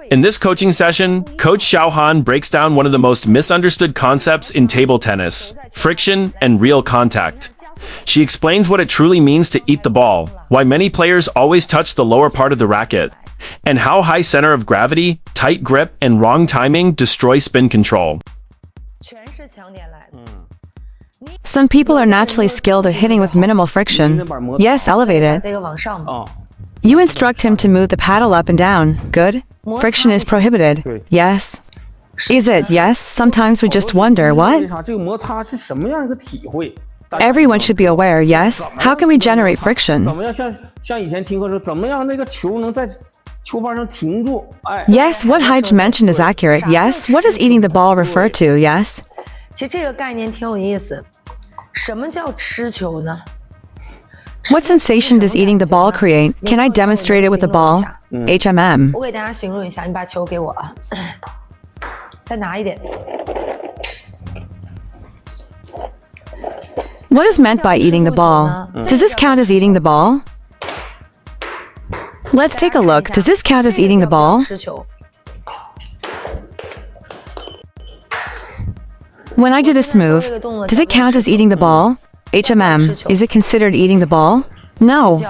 In this coaching session, Coach Xiao Han breaks down one of the most misunderstood concepts in table tennis: friction and real contact. She explains what it truly means to eat the ball, why many players always touch the lower part of the racket, and how high center of gravity, tight grip, and wrong timing destroy spin control. Some people are naturally skilled at hitting with minimal friction. Yes, elevate it. You instruct him to move the paddle up and down. Good. Friction is prohibited. Yes. Is it? Yes. Sometimes we just wonder, what? Everyone should be aware, yes. How can we generate friction? Yes, what Haij mentioned is accurate. Yes. What does eating the ball refer to? Yes. What sensation does eating the ball create? Can I demonstrate it with the ball? HMM. What is meant by eating the ball? Does this count as eating the ball? Let's take a look. Does this count as eating the ball? When I do this move, does it count as eating the ball? HMM. Is it considered eating the ball? No.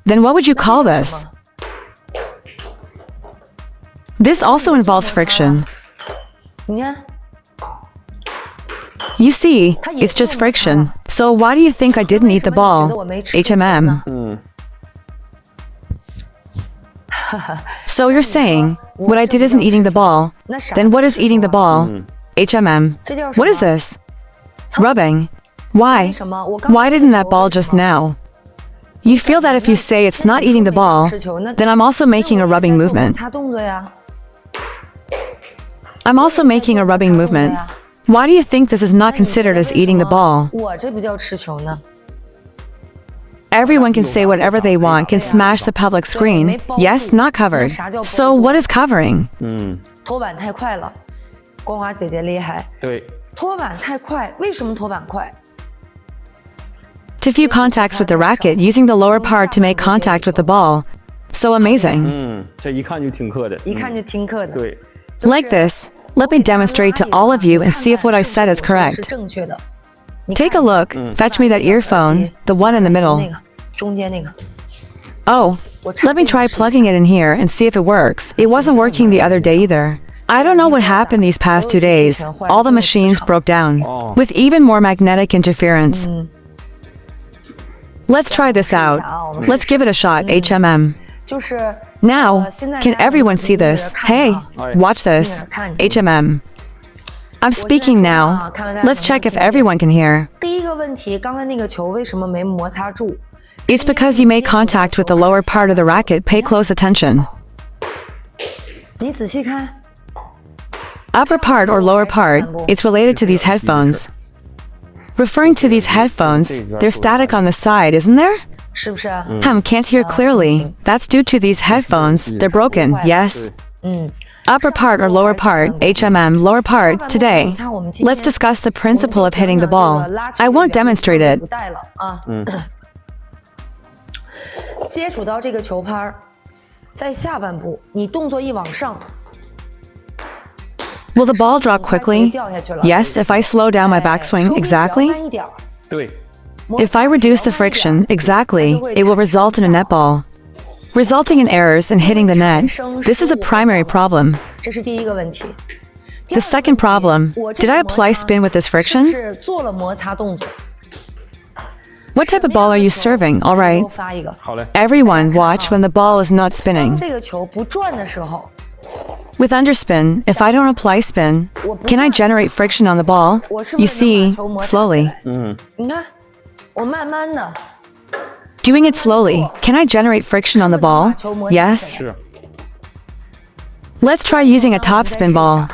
Then what would you call this? This also involves friction. You see, it's just friction. So why do you think I didn't eat the ball? HMM. So you're saying, what I did isn't eating the ball. Then what is eating the ball? HMM. What is this? Rubbing. Why? Why didn't that ball just now? You feel that if you say it's not eating the ball, then I'm also making a rubbing movement. I'm also making a rubbing movement. Why do you think this is not considered as eating the ball? Everyone can say whatever they want, can smash the public screen. Yes, not covered. So what is covering? To few contacts with the racket, using the lower part to make contact with the ball. So amazing. Like this. Let me demonstrate to all of you and see if what I said is correct. Take a look. Fetch me that earphone, the one in the middle. Oh, let me try plugging it in here and see if it works. It wasn't working the other day either. I don't know what happened these past 2 days. All the machines broke down, with even more magnetic interference. Let's try this out. Let's give it a shot, HMM. Now, can everyone see this? Hey, watch this. HMM. I'm speaking now. Let's check if everyone can hear. It's because you made contact with the lower part of the racket. Pay close attention. Upper part or lower part, it's related to these headphones. Referring to these headphones, there's static on the side, isn't there? Can't hear clearly. That's due to these headphones. They're broken, yes. Upper part or lower part, HMM, lower part, today. Let's discuss the principle of hitting the ball. I won't demonstrate it. Will the ball drop quickly? Yes, if I slow down my backswing, exactly. If I reduce the friction, exactly, it will result in a net ball, resulting in errors in hitting the net. This is a primary problem. The second problem, did I apply spin with this friction? What type of ball are you serving? All right. Everyone watch when the ball is not spinning. With underspin, if I don't apply spin, can I generate friction on the ball? You see, slowly. Doing it slowly, can I generate friction on the ball? Yes. Let's try using a topspin ball.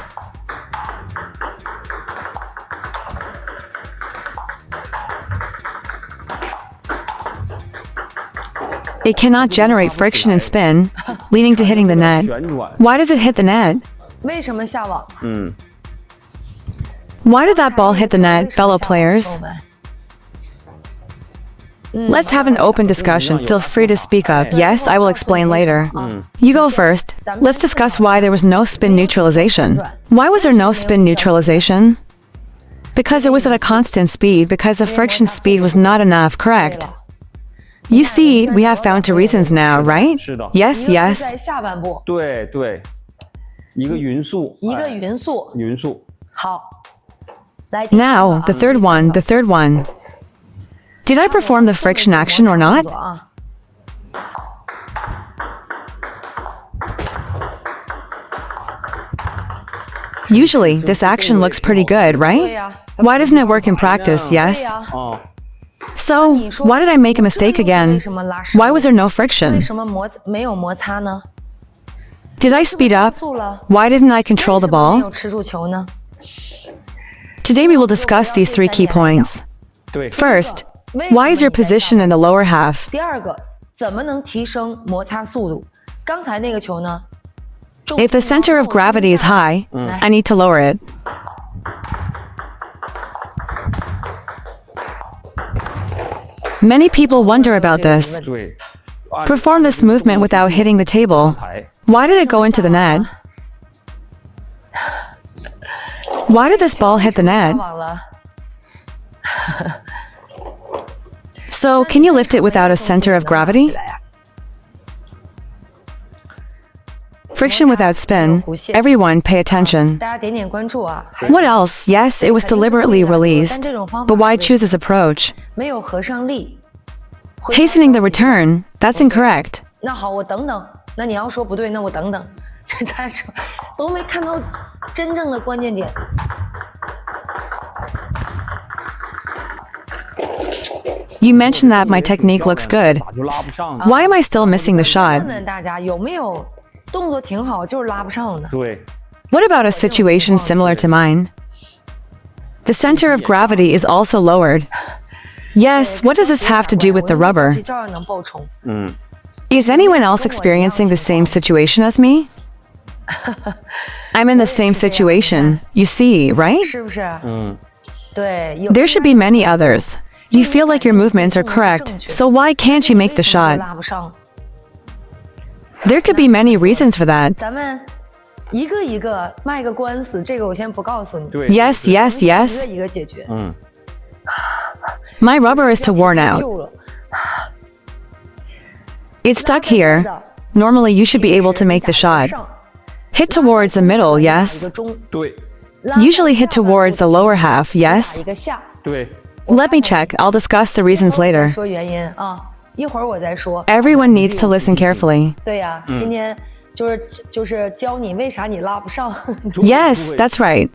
It cannot generate friction and spin, leading to hitting the net. Why does it hit the net? Why did that ball hit the net, fellow players? Let's have an open discussion. Feel free to speak up. Yes, I will explain later. You go first. Let's discuss why there was no spin neutralization. Why was there no spin neutralization? Because it was at a constant speed, because the friction speed was not enough, correct? You see, we have found two reasons now, right? Yes, yes. 对对，一个匀速，匀速。好。 Now, the third one. Did I perform the friction action or not? Usually, this action looks pretty good, right? Why doesn't it work in practice, yes? So, why did I make a mistake again? Why was there no friction? Did I speed up? Why didn't I control the ball? Today we will discuss these three key points. First, why is your position in the lower half? If the center of gravity is high, I need to lower it. Many people wonder about this. Perform this movement without hitting the table. Why did it go into the net? Why did this ball hit the net? So, can you lift it without a center of gravity? Friction without spin. Everyone pay attention. What else? Yes, it was deliberately released. But why choose this approach? Hastening the return. That's incorrect. You mentioned that my technique looks good. Why am I still missing the shot? What about a situation similar to mine? The center of gravity is also lowered. Yes, what does this have to do with the rubber? Is anyone else experiencing the same situation as me? I'm in the same situation, you see, right? There should be many others. You feel like your movements are correct, so why can't you make the shot? There could be many reasons for that. Yes, yes, yes. My rubber is too worn out. It's stuck here. Normally, you should be able to make the shot. Hit towards the middle, yes? Usually hit towards the lower half, yes? Let me check. I'll discuss the reasons later. Everyone needs to listen carefully. Yes, that's right.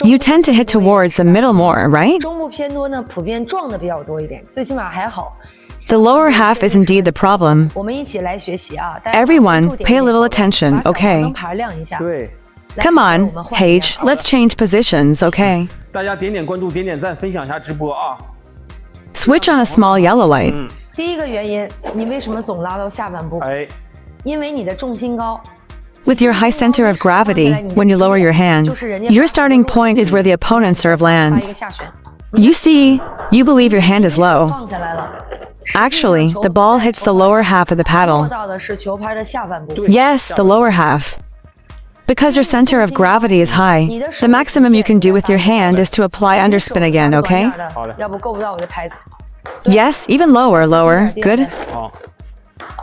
You tend to hit towards the middle more, right? The lower half is indeed the problem. Everyone, pay a little attention, okay? Come on, H, let's change positions, okay? Switch on a small yellow light. With your high center of gravity, when you lower your hand, your starting point is where the opponent's serve lands. You see, you believe your hand is low. Actually, the ball hits the lower half of the paddle. Yes, the lower half. Because your center of gravity is high, the maximum you can do with your hand is to apply underspin again, okay? Yes, even lower, lower. Good.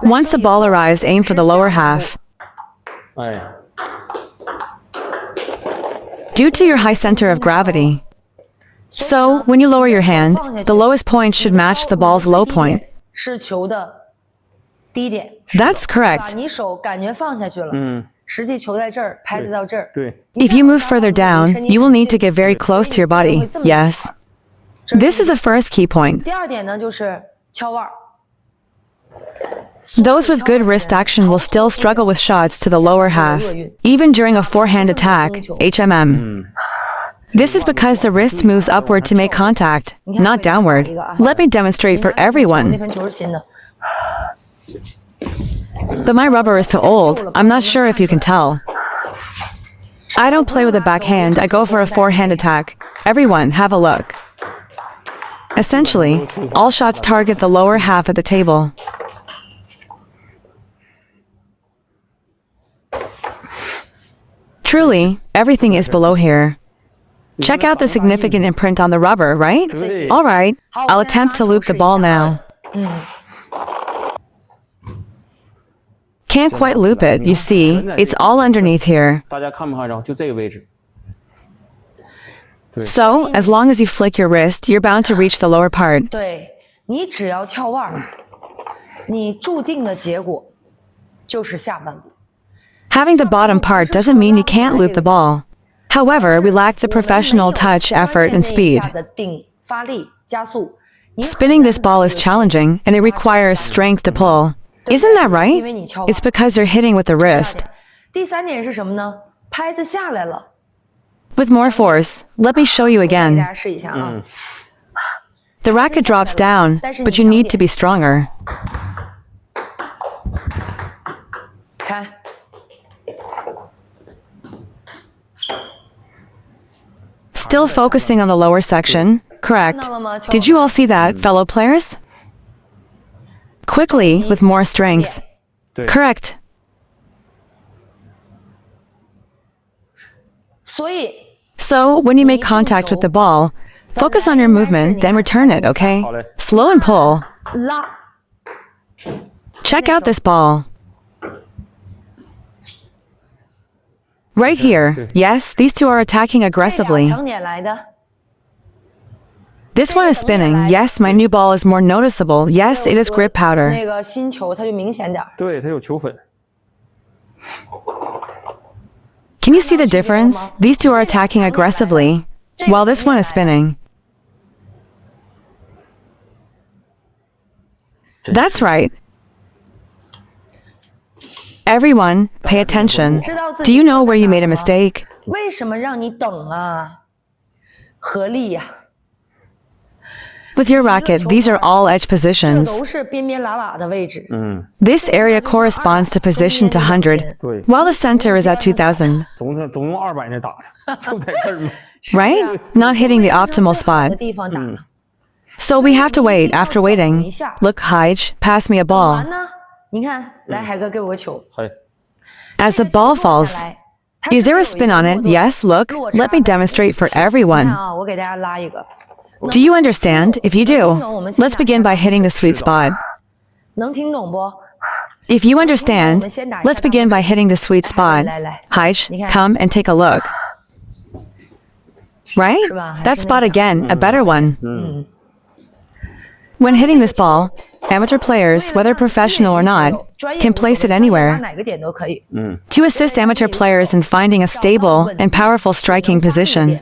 Once the ball arrives, aim for the lower half. Due to your high center of gravity. So, when you lower your hand, the lowest point should match the ball's low point. That's correct. If you move further down, you will need to get very close to your body. Yes. This is the first key point. Those with good wrist action will still struggle with shots to the lower half, even during a forehand attack, HMM. This is because the wrist moves upward to make contact, not downward. Let me demonstrate for everyone. But my rubber is too old. I'm not sure if you can tell. I don't play with a backhand, I go for a forehand attack. Everyone, have a look. Essentially, all shots target the lower half of the table. Truly, everything is below here. Check out the significant imprint on the rubber, right? Alright, I'll attempt to loop the ball now. Can't quite loop it, you see, it's all underneath here. So, as long as you flick your wrist, you're bound to reach the lower part. Having the bottom part doesn't mean you can't loop the ball. However, we lack the professional touch, effort, and speed. Spinning this ball is challenging, and it requires strength to pull. Isn't that right? It's because you're hitting with the wrist. With more force, let me show you again. The racket drops down, but you need to be stronger. Still focusing on the lower section. Correct. Did you all see that, fellow players? Quickly, with more strength. Correct. So, when you make contact with the ball, focus on your movement, then return it, okay? Slow and pull. Check out this ball. Right here. Yes, these two are attacking aggressively. This one is spinning. Yes, my new ball is more noticeable. Yes, it is grip powder. Can you see the difference? These two are attacking aggressively, while this one is spinning. That's right. Everyone, pay attention. Do you know where you made a mistake? With your racket, these are all edge positions. This area corresponds to position 200, while the center is at 2000. Right? Not hitting the optimal spot. So we have to wait. After waiting, look, Haij, pass me a ball. As the ball falls, is there a spin on it? Yes, look. Let me demonstrate for everyone. Do you understand? If you do, let's begin by hitting the sweet spot. If you understand, let's begin by hitting the sweet spot. Haij, come and take a look. Right? That spot again, a better one. When hitting this ball, amateur players, whether professional or not, can place it anywhere. To assist amateur players in finding a stable and powerful striking position.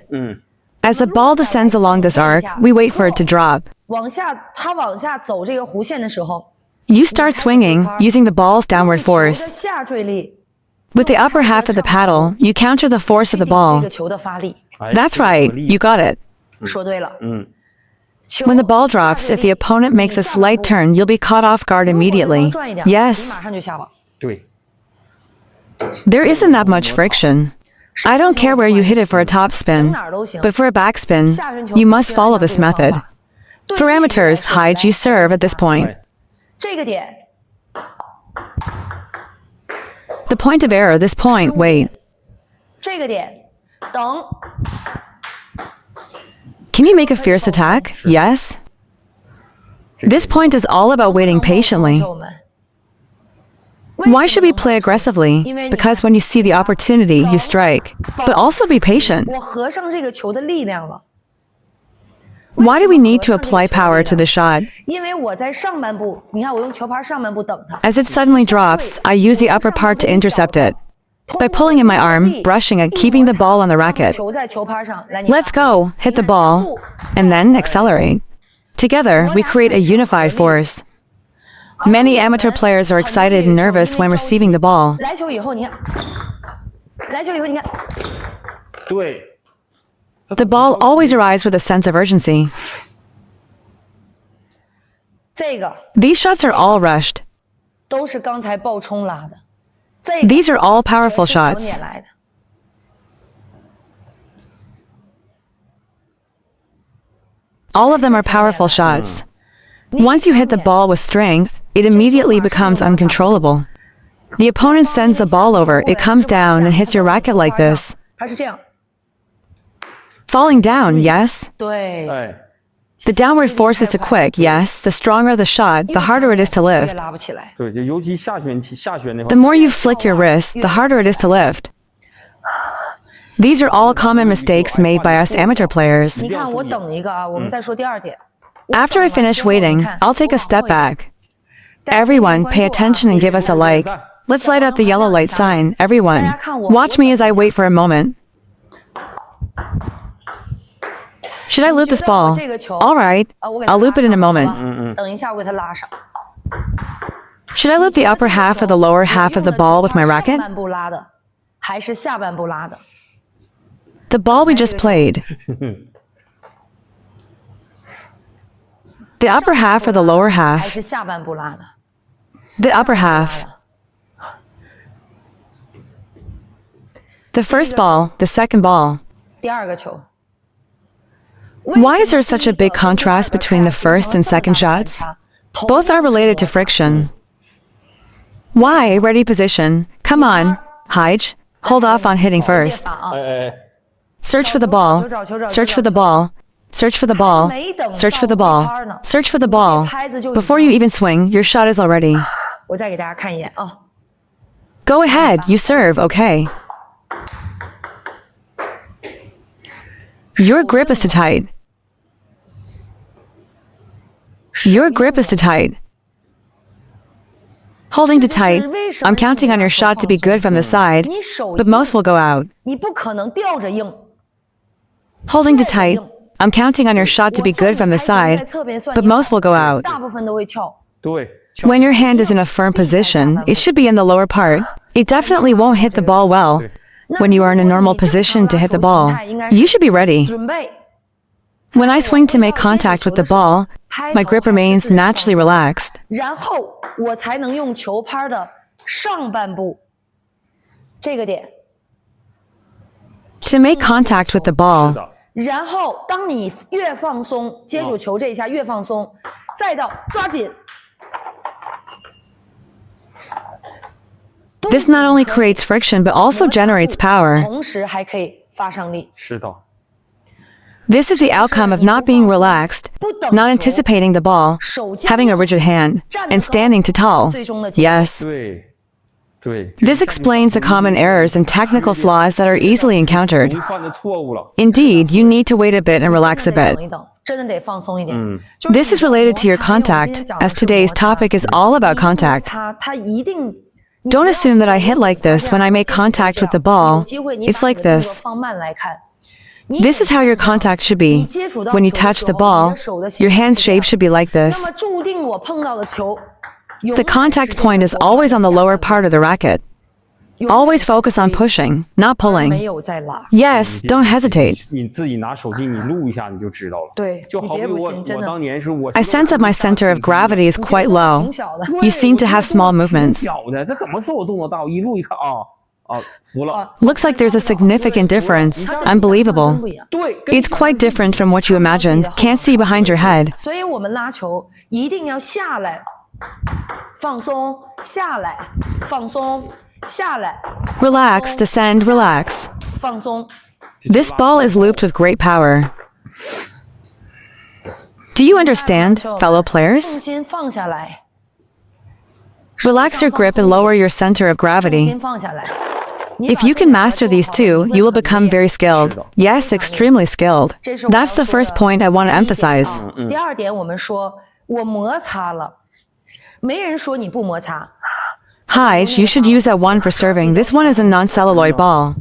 As the ball descends along this arc, we wait for it to drop. You start swinging, using the ball's downward force. With the upper half of the paddle, you counter the force of the ball. That's right, you got it. When the ball drops, if the opponent makes a slight turn, you'll be caught off guard immediately. Yes. There isn't that much friction. I don't care where you hit it for a topspin, but for a backspin, you must follow this method. For amateurs, Haij, you serve at this point. The point of error, this point, wait. Can you make a fierce attack? Yes. This point is all about waiting patiently. Why should we play aggressively? Because when you see the opportunity, you strike. But also be patient. Why do we need to apply power to the shot? As it suddenly drops, I use the upper part to intercept it. By pulling in my arm, brushing it, keeping the ball on the racket. Let's go, hit the ball, and then accelerate. Together, we create a unified force. Many amateur players are excited and nervous when receiving the ball. The ball always arrives with a sense of urgency. These shots are all rushed. These are all powerful shots. All of them are powerful shots. Once you hit the ball with strength, it immediately becomes uncontrollable. The opponent sends the ball over, it comes down and hits your racket like this. Falling down, yes? The downward force is too quick, yes. The stronger the shot, the harder it is to lift. The more you flick your wrist, the harder it is to lift. These are all common mistakes made by us amateur players. After I finish waiting, I'll take a step back. Everyone, pay attention and give us a like. Let's light up the yellow light sign, everyone. Watch me as I wait for a moment. Should I loop this ball? Alright, I'll loop it in a moment. Should I loop the upper half or the lower half of the ball with my racket? The ball we just played. The upper half or the lower half? The upper half. The first ball, the second ball. Why is there such a big contrast between the first and second shots? Both are related to friction. Why? Ready position. Come on. Hide. Hold off on hitting first. Search for the ball. Search for the ball. Search for the ball. Search for the ball. Search for the ball. Before you even swing, your shot is already. Go ahead. You serve, okay. Your grip is too tight. Your grip is too tight. Holding too tight, I'm counting on your shot to be good from the side, but most will go out. Holding too tight, I'm counting on your shot to be good from the side, but most will go out. When your hand is in a firm position, it should be in the lower part. It definitely won't hit the ball well. When you are in a normal position to hit the ball, you should be ready. When I swing to make contact with the ball, my grip remains naturally relaxed. To make contact with the ball, this not only creates friction but also generates power. This is the outcome of not being relaxed, not anticipating the ball, having a rigid hand, and standing too tall. Yes. This explains the common errors and technical flaws that are easily encountered. Indeed, you need to wait a bit and relax a bit. This is related to your contact, as today's topic is all about contact. Don't assume that I hit like this when I make contact with the ball. It's like this. This is how your contact should be. When you touch the ball, your hand's shape should be like this. The contact point is always on the lower part of the racket. Always focus on pushing, not pulling. Yes, don't hesitate. I sense that my center of gravity is quite low. You seem to have small movements. Looks like there's a significant difference. Unbelievable. It's quite different from what you imagined. Can't see behind your head. Relax, descend, relax. This ball is looped with great power. Do you understand, fellow players? Relax your grip and lower your center of gravity. If you can master these two, you will become very skilled. Yes, extremely skilled. That's the first point I want to emphasize. Hide, you should use that one for serving. This one is a non-celluloid ball.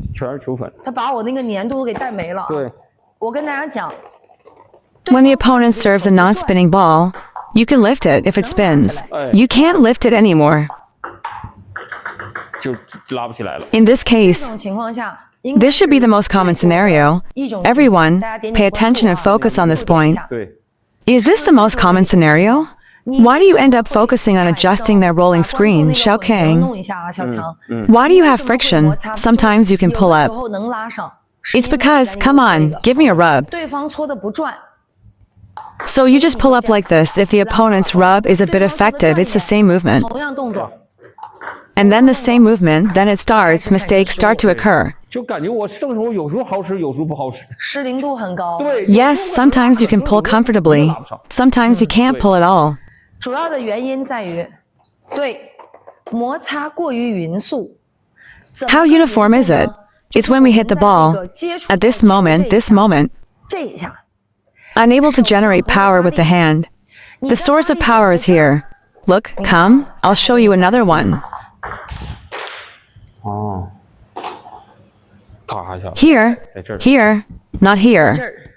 When the opponent serves a non-spinning ball, you can lift it if it spins. You can't lift it anymore. In this case, this should be the most common scenario. Everyone, pay attention and focus on this point. Is this the most common scenario? Why do you end up focusing on adjusting that rolling screen, Xiao? Why do you have friction? Sometimes you can pull up. It's because, come on, give me a rub. So you just pull up like this. If the opponent's rub is a bit effective, it's the same movement. 同样动作。 And then the same movement, then it starts, mistakes start to occur. 就感觉我正手有时候好使，有时候不好使。失灵度很高。对。Yes, sometimes you can pull comfortably. Sometimes you can't pull at all. 主要的原因在于，对，摩擦过于匀速。 How uniform is it? It's when we hit the ball. At this moment, unable to generate power with the hand. The source of power is here. Look, come, I'll show you another one. Here, here, not here.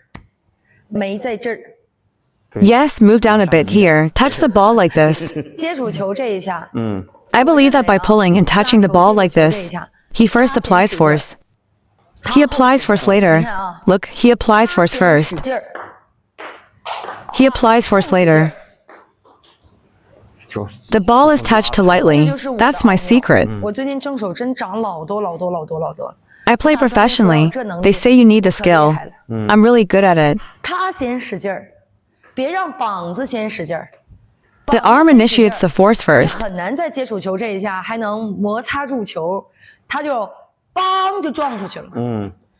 Yes, move down a bit here. Touch the ball like this. I believe that by pulling and touching the ball like this, he first applies force. He applies force later. Look, he applies force first. He applies force later. The ball is touched too lightly. That's my secret. I play professionally. They say you need the skill. I'm really good at it. The arm initiates the force first.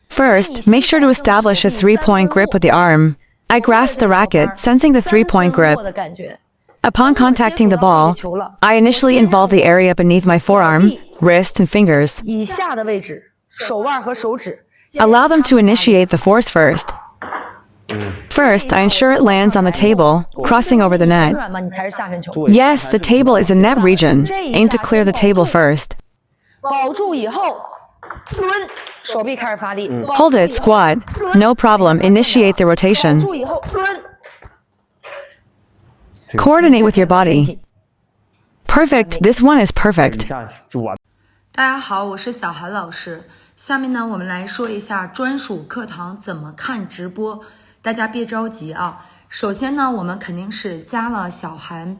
First, make sure to establish a three-point grip with the arm. I grasp the racket, sensing the three-point grip. Upon contacting the ball, I initially involve the area beneath my forearm, wrist, and fingers. Allow them to initiate the force first. First, I ensure it lands on the table, crossing over the net. Yes, the table is a net region. Aim to clear the table first. Hold it, squat. No problem, initiate the rotation. Coordinate with your body. Perfect, this one is perfect. 大家好，我是小韩老师。下面呢，我们来说一下专属课堂怎么看直播。大家别着急啊。首先呢，我们肯定是加了小韩